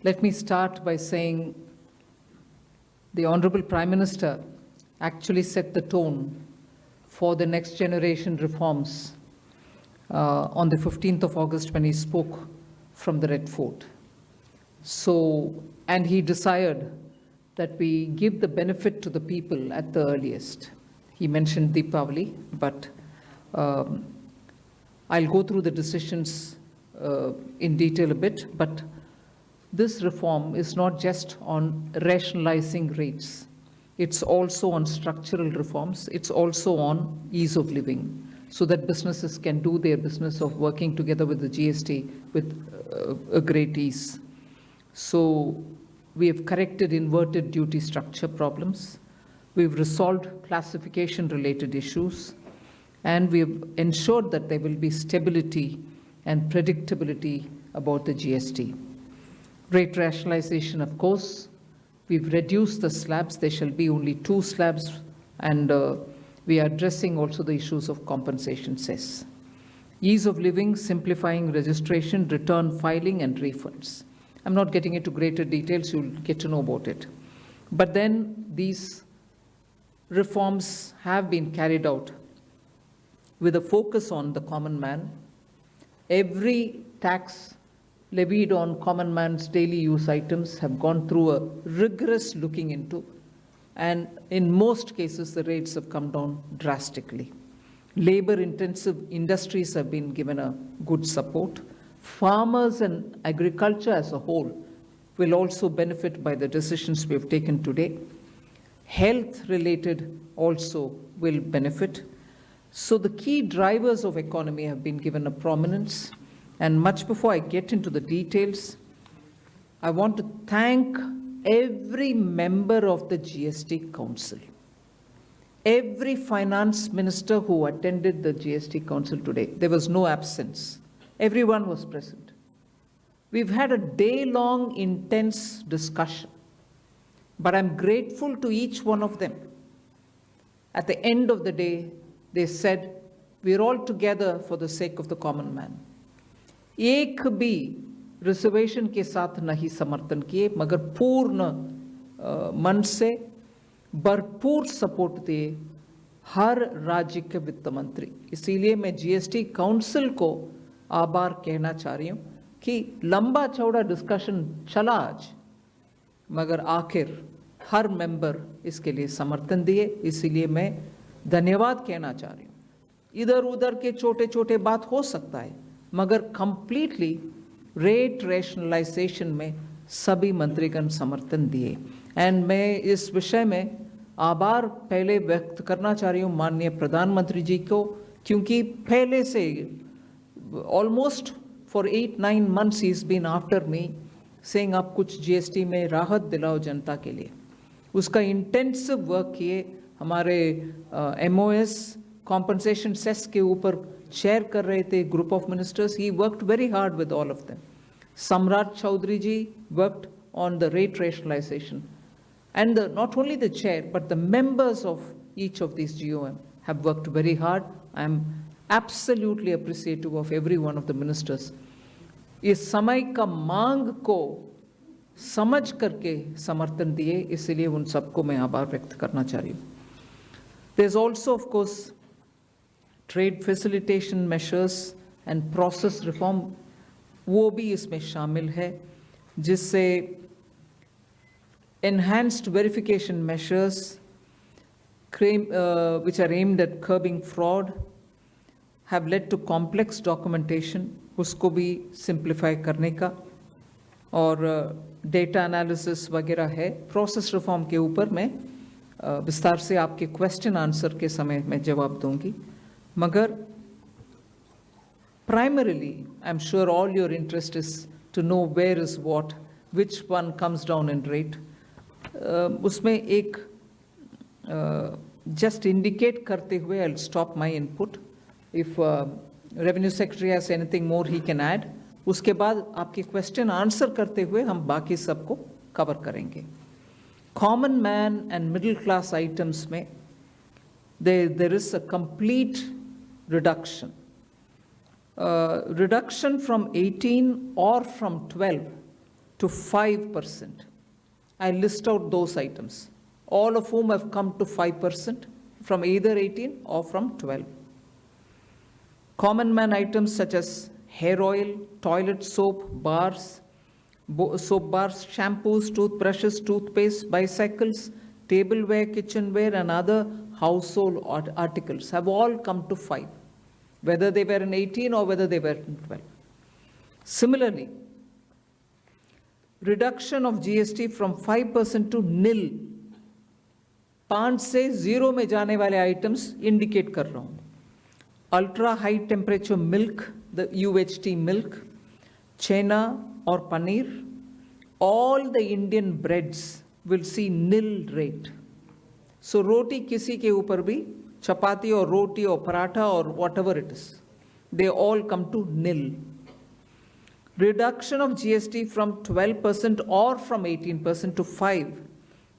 Let me start by saying the Honorable Prime Minister actually set the tone for the next generation reforms on the 15th of August when he spoke from the Red Fort. And he desired that we give the benefit to the people at the earliest. He mentioned Deepavali, but I'll go through the decisions in detail a bit, but this reform is not just on rationalizing rates. It's also on structural reforms. It's also on ease of living, so that businesses can do their business of working together with the GST with a great ease. So we have corrected inverted duty structure problems. We've resolved classification-related issues, and we've ensured that there will be stability and predictability about the GST. Rate rationalization, of course, we've reduced the slabs. There shall be only 2 slabs, and we are addressing also the issues of compensation cess. Ease of living, simplifying registration, return filing, and refunds. I'm not getting into greater details, you'll get to know about it. But then these reforms have been carried out with a focus on the common man. Every tax levied on common man's daily use items have gone through a rigorous looking into, and in most cases the rates have come down drastically. Labor-intensive industries have been given a good support. Farmers and agriculture as a whole will also benefit by the decisions we have taken today. Health-related also will benefit. So the key drivers of economy have been given a prominence. And much before I get into the details, I want to thank every member of the GST Council, every finance minister who attended the GST Council today. There was no absence. Everyone was present. We've had a day-long intense discussion, but I'm grateful to each one of them. At the end of the day, they said, we're all together for the sake of the common man. एक भी reservation के साथ नहीं समर्थन किए, मगर पूर्ण मन से भरपूर सपोर्ट दिए हर राज्य के वित्त मंत्री. इसीलिए मैं जीएसटी काउंसिल को आभार कहना चाह रही हूँ कि लंबा चौड़ा डिस्कशन चला आज, मगर आखिर हर मेंबर इसके लिए समर्थन दिए. इसीलिए मैं धन्यवाद कहना चाह रही हूँ. इधर उधर के छोटे छोटे बात हो सकता है, मगर कंप्लीटली रेट रैशनलाइजेशन में सभी मंत्रीगण समर्थन दिए. एंड मैं इस विषय में आभार पहले व्यक्त करना चाह रही हूँ माननीय प्रधानमंत्री जी को, क्योंकि पहले से almost for 8-9 months he is been after me saying आप कुछ जीएसटी में राहत दिलाओ जनता के लिए. उसका इंटेंसिव वर्क किए. हमारे एमओएस कॉम्पनसेशन सेस के ऊपर चेयर कर रहे थे group of ministers. He worked very hard with all of them. Samrat Choudhary ji worked on the rate rationalisation, and not only the chair but the members of each of these GOM have worked very hard. I am absolutely appreciative of every one of the ministers. इस समय का मांग को समझ करके समर्थन दिए, इसलिए उन सबको मैं आभार व्यक्त करना चाह रही हूँ. There is also of course trade facilitation measures and process reform, वो भी इसमें शामिल है, जिससे enhanced verification measures which are aimed at curbing fraud have led to complex documentation, उसको भी simplify करने का, और डेटा एनालिसिस वगैरह है. प्रोसेस रिफॉर्म के ऊपर मैं विस्तार से आपके क्वेश्चन आंसर के समय में जवाब दूंगी. मगर primarily I'm sure all your interest is to know where is what, which one comes down in rate. उसमें एक just indicate करते हुए I'll stop my input. If Revenue Secretary has anything more he can add. उसके बाद आपके question answer करते हुए हम बाकी सबको कवर करेंगे. Common man and middle class items में there is a complete reduction. Reduction from 18 or from 12 to 5%. I list out those items, all of whom have come to 5% from either 18 or from 12. Common man items such as hair oil, toilet soap, bars, soap bars, shampoos, toothbrushes, toothpaste, bicycles, tableware, kitchenware, and other household articles have all come to 5, whether they were in 18 or whether they were in 12. Similarly, reduction of GST from 5% to nil. 5 से 0 में जाने वाले items indicate कर रहा हूँ. Ultra high temperature milk, the UHT milk, chena or paneer, all the Indian breads will see nil rate. So roti kisi ke upar bhi, chapati or roti or paratha or whatever it is, they all come to nil. Reduction of GST from 12% or from 18% to 5.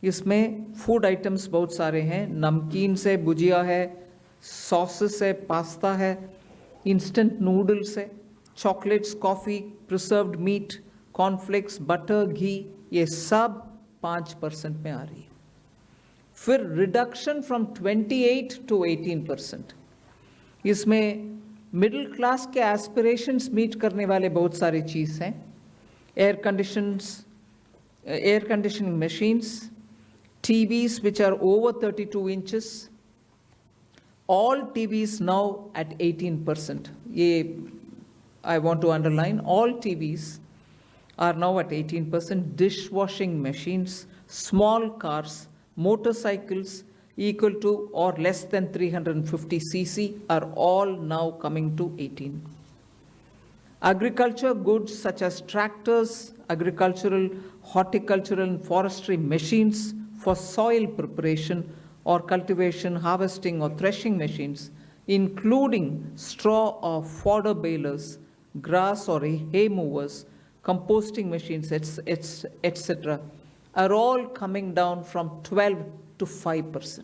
इसमें food items बहुत सारे हैं, नमकीन से भुजिया है, sauces है, pasta है, instant noodles है, chocolates, coffee, preserved meat, cornflakes, butter, ghee, ये सब 5% में आ रही है. फिर रिडक्शन फ्रॉम 28 to 18%. इसमें मिडिल क्लास के एस्पिरेशंस मीट करने वाले बहुत सारे चीज़ हैं. Air conditioning machines, TVs which are over 32 inches, all TVs now at 18%. I want to underline, all TVs are now at 18%. Dishwashing machines, small cars, motorcycles equal to or less than 350 cc are all now coming to 18. Agriculture goods such as tractors, agricultural, horticultural and forestry machines for soil preparation or cultivation, harvesting or threshing machines, including straw or fodder balers, grass or hay movers, composting machines, etc., are all coming down from 12 to 5%.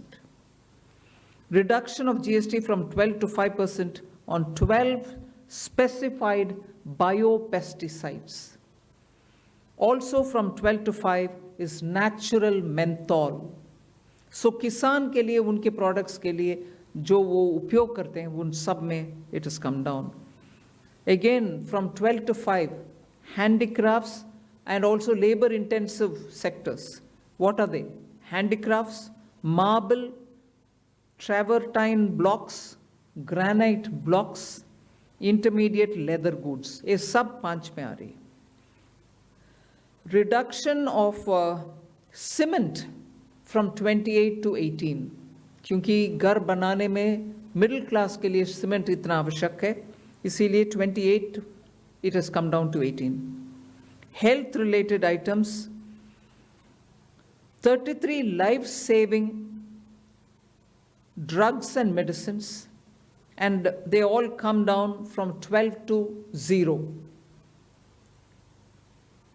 Reduction of GST from 12 to 5% on 12 specified biopesticides. Also from 12 to 5 is natural menthol. So किसान के लिए, उनके products के लिए जो वो उपयोग करते हैं, उन सब में it has come down. Again, from 12 to 5, handicrafts and also labor-intensive sectors. What are they? Handicrafts, marble, travertine blocks, granite blocks, intermediate leather goods. ये सब 5 में आ रही है. Reduction of cement from 28 to 18. क्योंकि घर बनाने में middle class के लिए cement इतना आवश्यक है, इसीलिए 28 it has come down to 18. Health related items, 33 life-saving drugs and medicines, and they all come down from 12 to 0.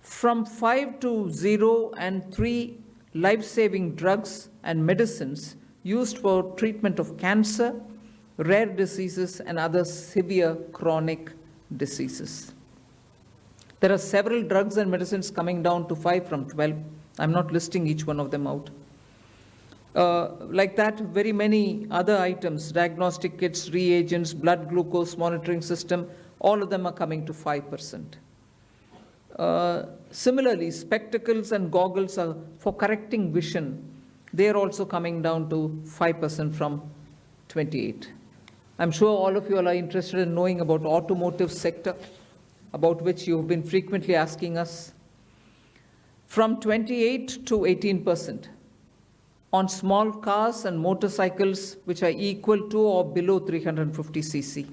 From 5 to 0 and 3 life-saving drugs and medicines used for treatment of cancer, rare diseases, and other severe chronic diseases. There are several drugs and medicines coming down to 5 from 12. I'm not listing each one of them out. Like that, very many other items, diagnostic kits, reagents, blood glucose monitoring system, all of them are coming to 5%. Similarly, spectacles and goggles are for correcting vision. They are also coming down to 5% from 28. I'm sure all of you all are interested in knowing about automotive sector, about which you've been frequently asking us. From 28 to 18% on small cars and motorcycles which are equal to or below 350 cc.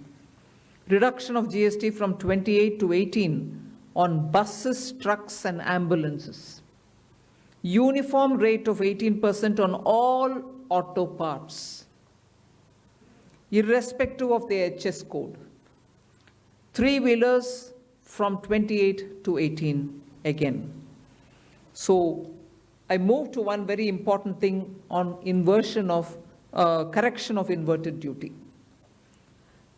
Reduction of GST from 28 to 18 on buses, trucks, and ambulances. Uniform rate of 18% on all auto parts, irrespective of the HS code. Three-wheelers from 28 to 18 again. So I move to one very important thing on inversion of, correction of inverted duty.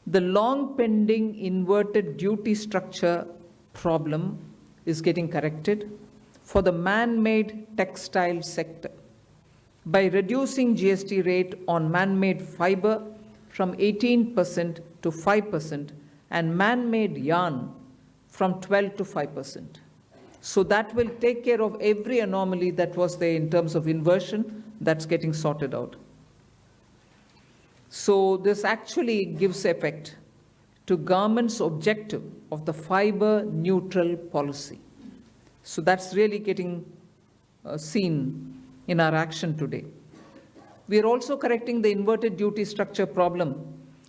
The long pending inverted duty structure problem is getting corrected for the man-made textile sector by reducing GST rate on man-made fiber from 18% to 5% and man-made yarn from 12 to 5%. So that will take care of every anomaly that was there in terms of inversion that's getting sorted out. So this actually gives effect to government's objective of the fiber neutral policy. So that's really getting seen in our action today. We are also correcting the inverted duty structure problem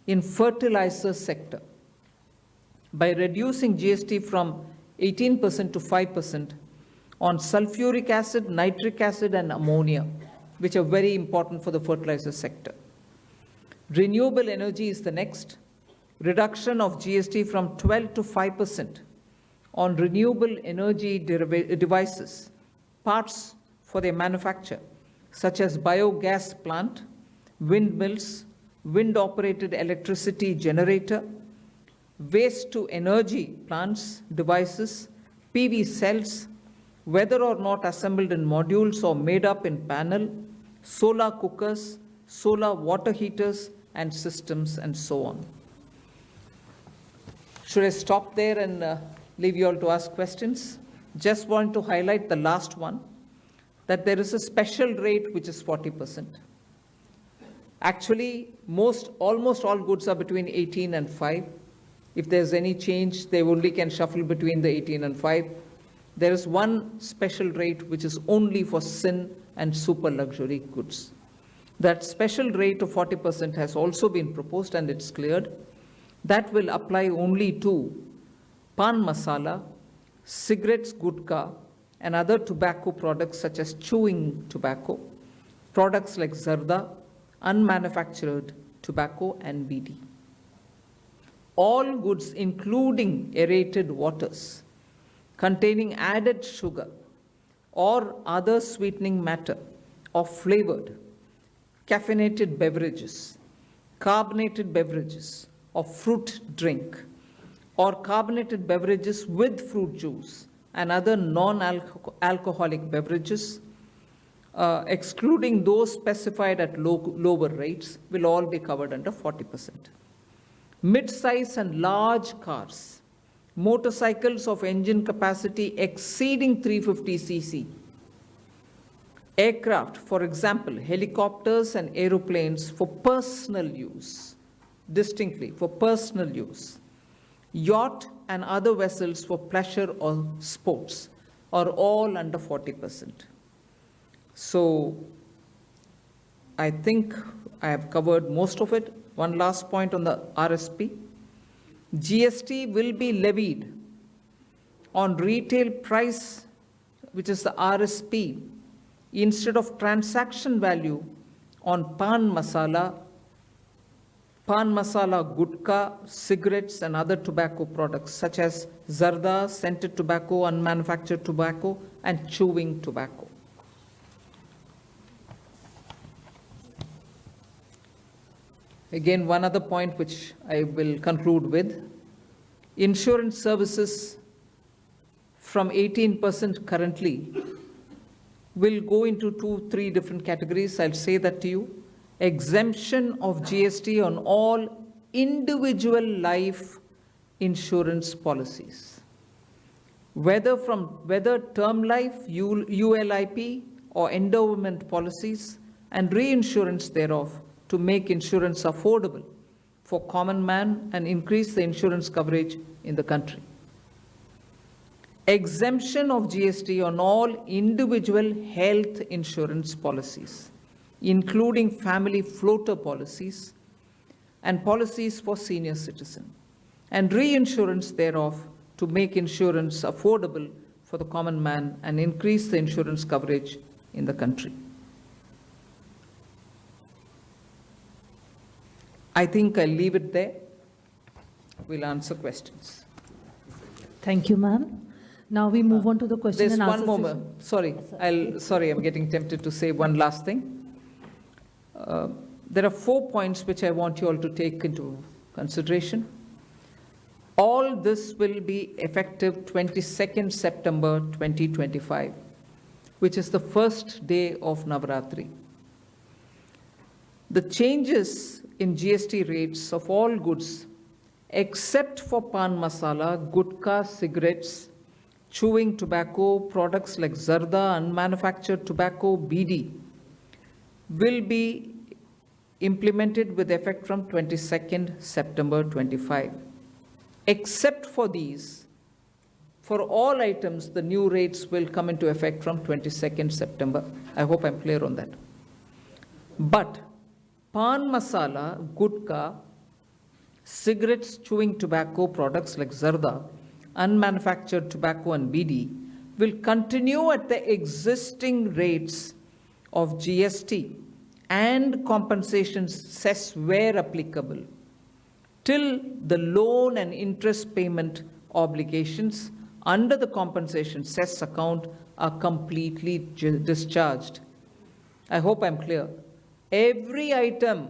in fertilizer sector by reducing GST from 18% to 5% on sulfuric acid, nitric acid, and ammonia, which are very important for the fertilizer sector. Renewable energy is the next. Reduction of GST from 12 to 5% on renewable energy devices, parts for their manufacture, such as biogas plant, windmills, wind-operated electricity generator, waste-to-energy plants, devices, PV cells, whether or not assembled in modules or made up in panel, solar cookers, solar water heaters, and systems, and so on. Should I stop there and leave you all to ask questions? Just want to highlight the last one, that there is a special rate which is 40%. Actually, almost all goods are between 18 and 5. If there's any change, they only can shuffle between the 18 and 5. There is one special rate which is only for sin and super luxury goods. That special rate of 40% has also been proposed and it's cleared. That will apply only to pan masala, cigarettes, gutka, and other tobacco products such as chewing tobacco, products like zarda, unmanufactured tobacco, and BD. All goods, including aerated waters, containing added sugar or other sweetening matter or flavored, caffeinated beverages, carbonated beverages, or fruit drink, or carbonated beverages with fruit juice and other non-alcoholic beverages, excluding those specified at lower rates, will all be covered under 40%. Mid-size and large cars, motorcycles of engine capacity exceeding 350 cc, aircraft, for example, helicopters and aeroplanes for personal use, distinctly for personal use, yacht and other vessels for pleasure or sports are all under 40%. So I think I have covered most of it. One last point on the RSP. GST will be levied on retail price, which is the RSP, instead of transaction value on pan masala, gutka, cigarettes, and other tobacco products such as zarda, scented tobacco, unmanufactured tobacco, and chewing tobacco. Again, one other point which I will conclude with. Insurance services from 18% currently will go into 2-3 different categories. I'll say that to you. Exemption of GST on all individual life insurance policies, whether term life, ULIP, or endowment policies, and reinsurance thereof, to make insurance affordable for common man and increase the insurance coverage in the country. Exemption of GST on all individual health insurance policies, including family floater policies and policies for senior citizens, and reinsurance thereof to make insurance affordable for the common man and increase the insurance coverage in the country. I think I'll leave it there. We'll answer questions. Thank you, ma'am. Now we move on to the question There's and answer one more. session. Sorry, I'm getting tempted to say one last thing. There are 4 points which I want you all to take into consideration. All this will be effective 22nd September 2025, which is the first day of Navaratri. The changes in GST rates of all goods, except for pan masala, gutka, cigarettes, chewing tobacco, products like zarda, unmanufactured tobacco, BD, will be implemented with effect from 22nd September 25. Except for these, for all items, the new rates will come into effect from 22nd September. I hope I'm clear on that. But pan masala, gutka, cigarettes, chewing tobacco, products like zarda, unmanufactured tobacco and BD will continue at the existing rates of GST and compensation cess where applicable till the loan and interest payment obligations under the compensation cess account are completely discharged. I hope I'm clear. Every item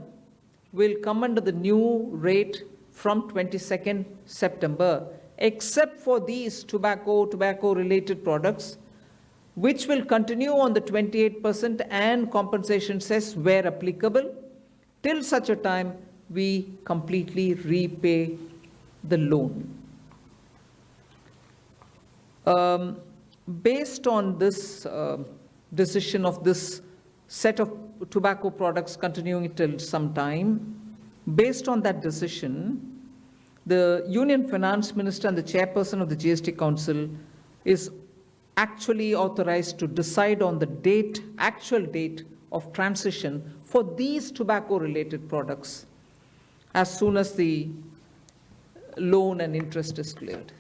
will come under the new rate from 22nd September, except for these tobacco-related products, which will continue on the 28% and compensation cess where applicable, till such a time we completely repay the loan. Based on this decision of this set of tobacco products continuing till some time, based on that decision, the Union Finance Minister and the Chairperson of the GST Council is actually authorized to decide on the date, actual date of transition for these tobacco-related products as soon as the loan and interest is cleared.